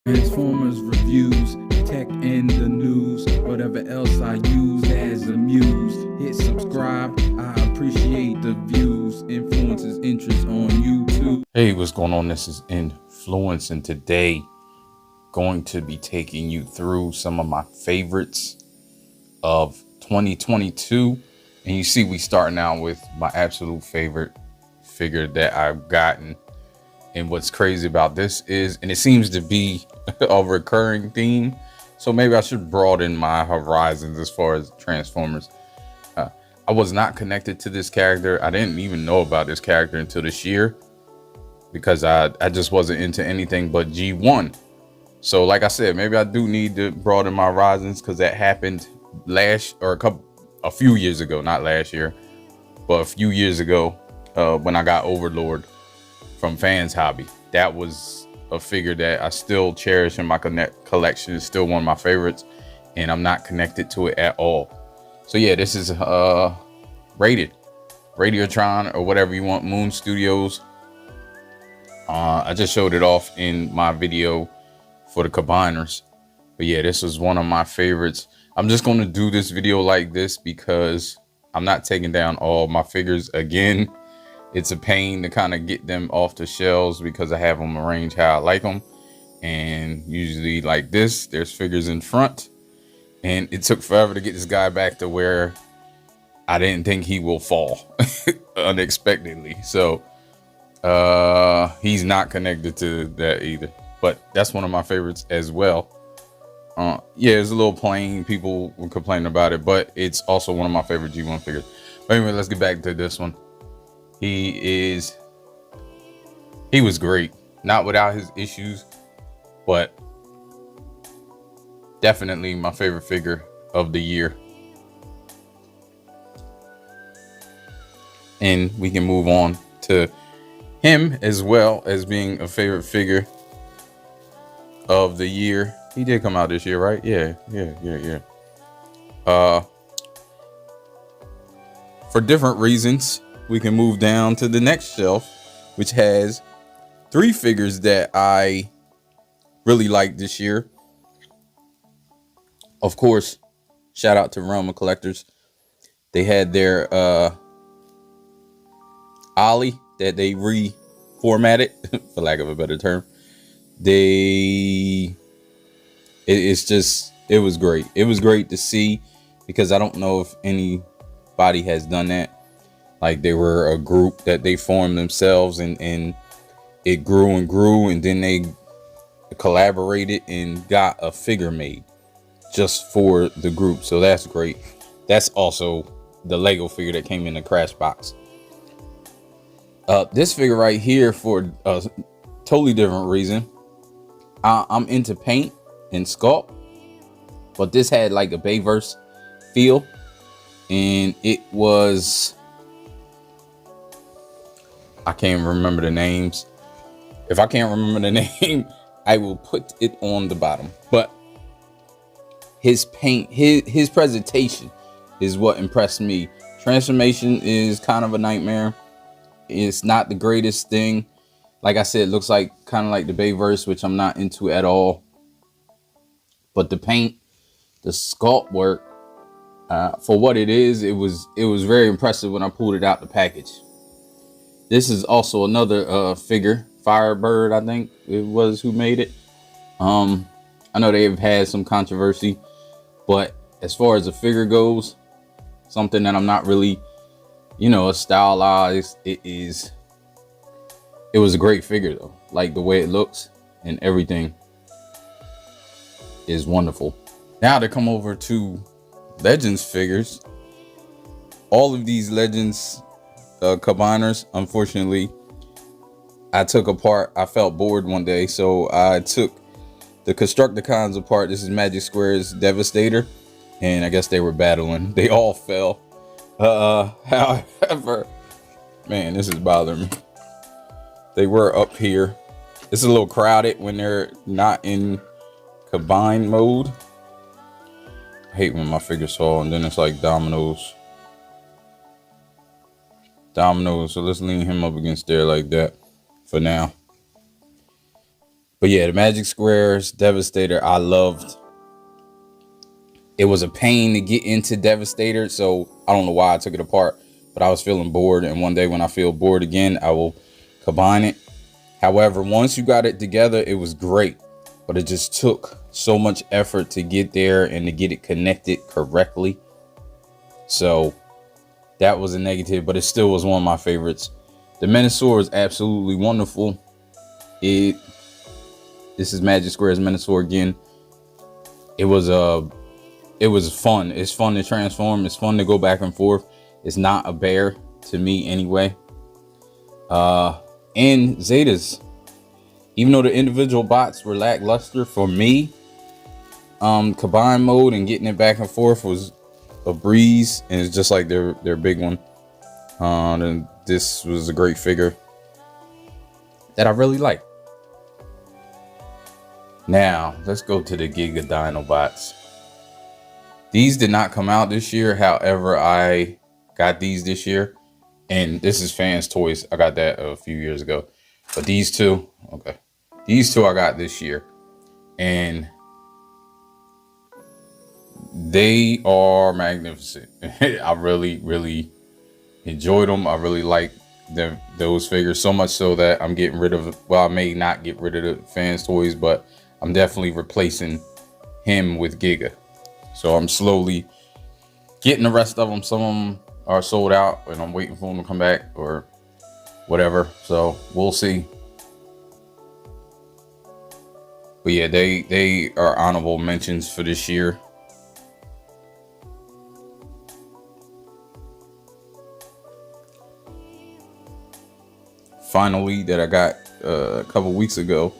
Transformers reviews, tech in the news, whatever else I use as a muse. Hit subscribe, I appreciate the views. Influences interest on YouTube. Hey, what's going on? This is Inflewence, and today going to be taking you through some of my favorites of 2022. And you see, we starting out with my absolute favorite figure that I've gotten. And what's crazy about this is, and it seems to be a recurring theme, so maybe I should broaden my horizons as far as Transformers. I was not connected to this character. I didn't even know about this character until this year, because I just wasn't into anything but G1. So like I said, maybe I do need to broaden my horizons, because that happened a few years ago, not last year, but a few years ago, when I got Overlord from Fans Hobby. That was a figure that I still cherish in my collection. It's still one of my favorites, and I'm not connected to it at all. So yeah, this is rated Radiotron, or whatever you want, Moon Studios. I just showed it off in my video for the combiners, but yeah, this was one of my favorites. I'm just going to do this video like this because I'm not taking down all my figures again. It's a pain to kind of get them off the shelves because I have them arranged how I like them. And usually like this, there's figures in front. And it took forever to get this guy back to where I didn't think he will fall unexpectedly. So he's not connected to that either. But that's one of my favorites as well. Yeah, it's a little plain. People were complaining about it, but it's also one of my favorite G1 figures. But anyway, let's get back to this one. He was great, not without his issues, but definitely my favorite figure of the year. And we can move on to him as well as being a favorite figure of the year. He did come out this year, right? Yeah. For different reasons, we can move down to the next shelf, which has 3 figures that I really liked this year. Of course, shout out to Realm of Collectors. They had their Ollie that they reformatted, for lack of a better term. It was great. It was great to see, because I don't know if anybody has done that. Like, they were a group that they formed themselves, and it grew and grew, and then they collaborated and got a figure made just for the group. So that's great. That's also the Lego figure that came in the crash box. This figure right here, for a totally different reason. I'm into paint and sculpt, but this had like a Bayverse feel, and it was, I can't remember the names. If I can't remember the name, I will put it on the bottom. But his paint, his presentation is what impressed me. Transformation is kind of a nightmare. It's not the greatest thing. Like I said, it looks like kind of like the Bayverse, which I'm not into at all. But the paint, the sculpt work, for what it is, it was very impressive when I pulled it out the package. This is also another figure, Firebird, I think it was who made it. I know they've had some controversy, but as far as the figure goes, something that I'm not really, stylized. It was a great figure though. Like, the way it looks and everything is wonderful. Now to come over to Legends figures. All of these Legends combiners, unfortunately, I took apart. I felt bored one day, so I took the Constructicons apart. This is Magic Square's Devastator, and I guess they were battling. They all fell. However, man, this is bothering me. They were up here. It's a little crowded when they're not in combined mode. I hate when my figures fall and then it's like dominoes. So let's lean him up against there like that for now. But yeah, the Magic Squares Devastator, I loved. It was a pain to get into Devastator, so I don't know why I took it apart, but I was feeling bored, and one day when I feel bored again, I will combine it. However, once you got it together, it was great, but it just took so much effort to get there and to get it connected correctly. So that was a negative, but it still was one of my favorites. The Minosaur is absolutely wonderful. This is Magic Square's Minosaur again. It was fun. It's fun to transform. It's fun to go back and forth. It's not a bear to me anyway. And Zetas, even though the individual bots were lackluster for me, combined mode and getting it back and forth was a breeze, and it's just like their big one. And this was a great figure that I really like. Now let's go to the Giga Dinobots. These did not come out this year. However, I got these this year, and this is Fans Toys. I got that a few years ago, but these two, okay, these two I got this year, and they are magnificent. I really enjoyed them. I really like those figures so much so that I'm getting rid of, well, I may not get rid of the Fans Toys, but I'm definitely replacing him with Giga. So I'm slowly getting the rest of them. Some of them are sold out and I'm waiting for them to come back or whatever. So we'll see. But yeah, they are honorable mentions for this year. Finally, that I got a couple weeks ago,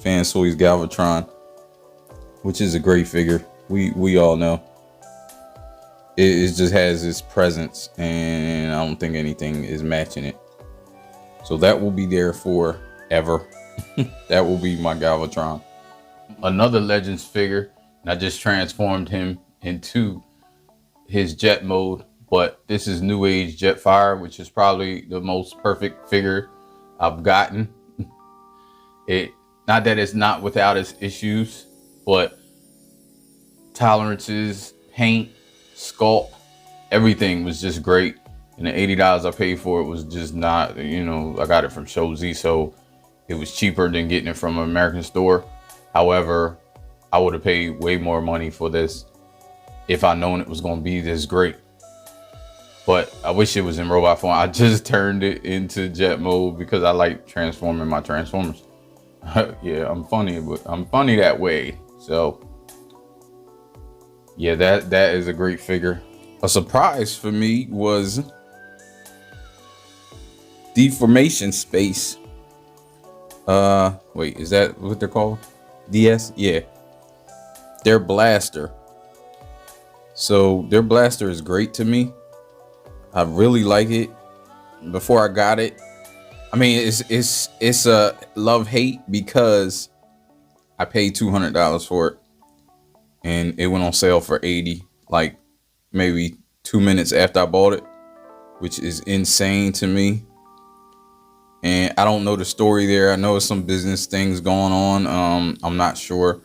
Fans Toys Galvatron, which is a great figure. We all know it just has its presence, and I don't think anything is matching it. So that will be there forever. That will be my Galvatron. Another Legends figure, and I just transformed him into his jet mode. But this is New Age Jetfire, which is probably the most perfect figure I've gotten. Not that it's not without its issues, but tolerances, paint, sculpt, everything was just great. And the $80 I paid for it was just not, I got it from Show Z, so it was cheaper than getting it from an American store. However, I would have paid way more money for this if I known it was going to be this great. But I wish it was in robot form. I just turned it into jet mode because I like transforming my Transformers. Yeah, I'm funny, but I'm funny that way. So yeah, that is a great figure. A surprise for me was Deformation Space. Wait, is that what they're called? DS? Yeah. Their blaster. So their blaster is great to me. I really like it. Before I got it, I mean, it's a love-hate because I paid $200 for it and it went on sale for $80, like maybe 2 minutes after I bought it, which is insane to me. And I don't know the story there. I know it's some business things going on. I'm not sure,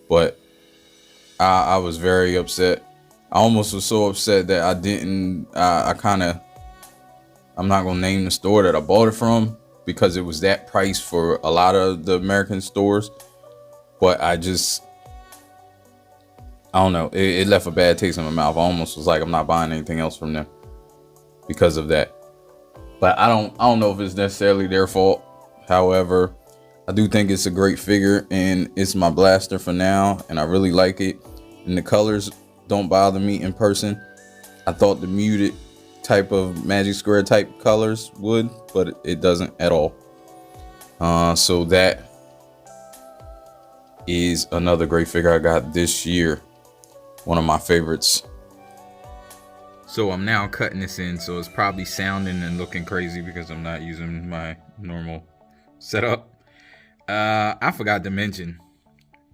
but I was very upset. I almost was so upset that I didn't, I'm not going to name the store that I bought it from because it was that price for a lot of the American stores. But I don't know. It left a bad taste in my mouth. I almost was like, I'm not buying anything else from them because of that. But I don't know if it's necessarily their fault. However, I do think it's a great figure and it's my blaster for now. And I really like it. And the colors don't bother me in person. I thought the muted type of Magic Square type colors would, but it doesn't at all. So that is another great figure I got this year. One of my favorites. So I'm now cutting this in, so it's probably sounding and looking crazy because I'm not using my normal setup. I forgot to mention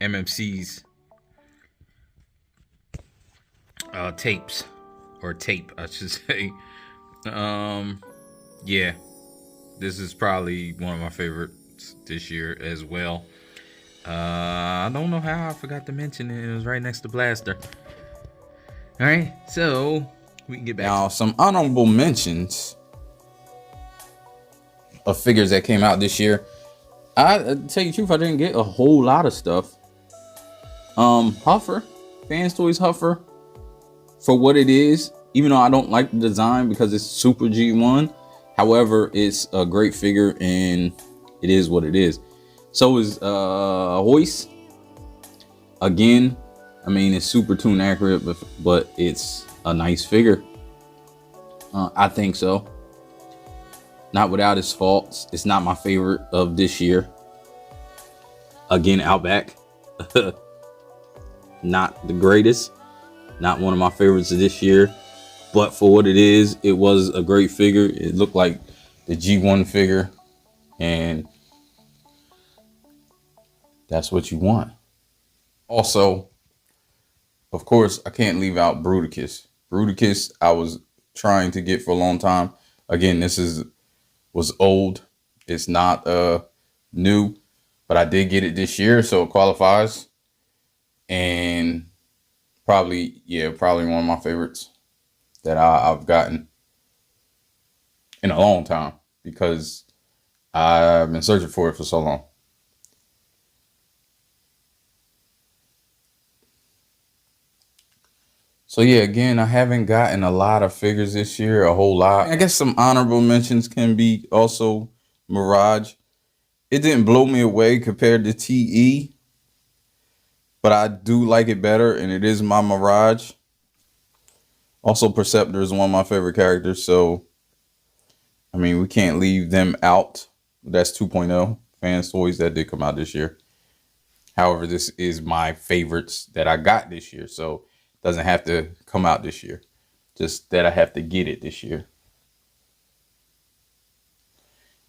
MMC's tapes, or tape I should say. Yeah, this is probably one of my favorite favorites this year as well. I don't know how I forgot to mention it. It was right next to Blaster. All right, so we can get back. Now, some honorable mentions of figures that came out this year. I tell you the truth, I didn't get a whole lot of stuff. Huffer, Fans Toys Huffer, for what it is, even though I don't like the design because it's super G1. However, it's a great figure and it is what it is. So is Hoist. Again, I mean, it's super tune accurate, but it's a nice figure. I think so. Not without its faults. It's not my favorite of this year. Again, Outback. Not the greatest. Not one of my favorites of this year. But for what it is, it was a great figure. It looked like the G1 figure. And that's what you want. Also, of course, I can't leave out Bruticus. Bruticus, I was trying to get for a long time. Again, this was old. It's not new, but I did get it this year, so it qualifies. And probably one of my favorites that I've gotten in a long time because I've been searching for it for so long. So yeah, again, I haven't gotten a lot of figures this year, a whole lot. I guess some honorable mentions can be also Mirage. It didn't blow me away compared to TE, but I do like it better, and it is my Mirage. Also, Perceptor is one of my favorite characters, so I mean, we can't leave them out. That's 2.0 Fans Toys that did come out this year. However, this is my favorites that I got this year, so doesn't have to come out this year, just that I have to get it this year.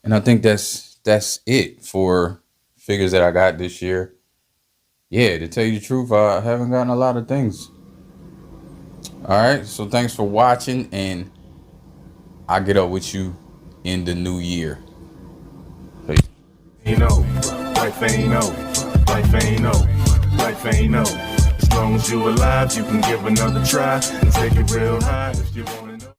And I think that's it for figures that I got this year. Yeah, to tell you the truth, I haven't gotten a lot of things. All right, so thanks for watching, and I'll get up with you in the new year. Peace. Life ain't no. As long as you're alive, you can give another try and take it real high if you want.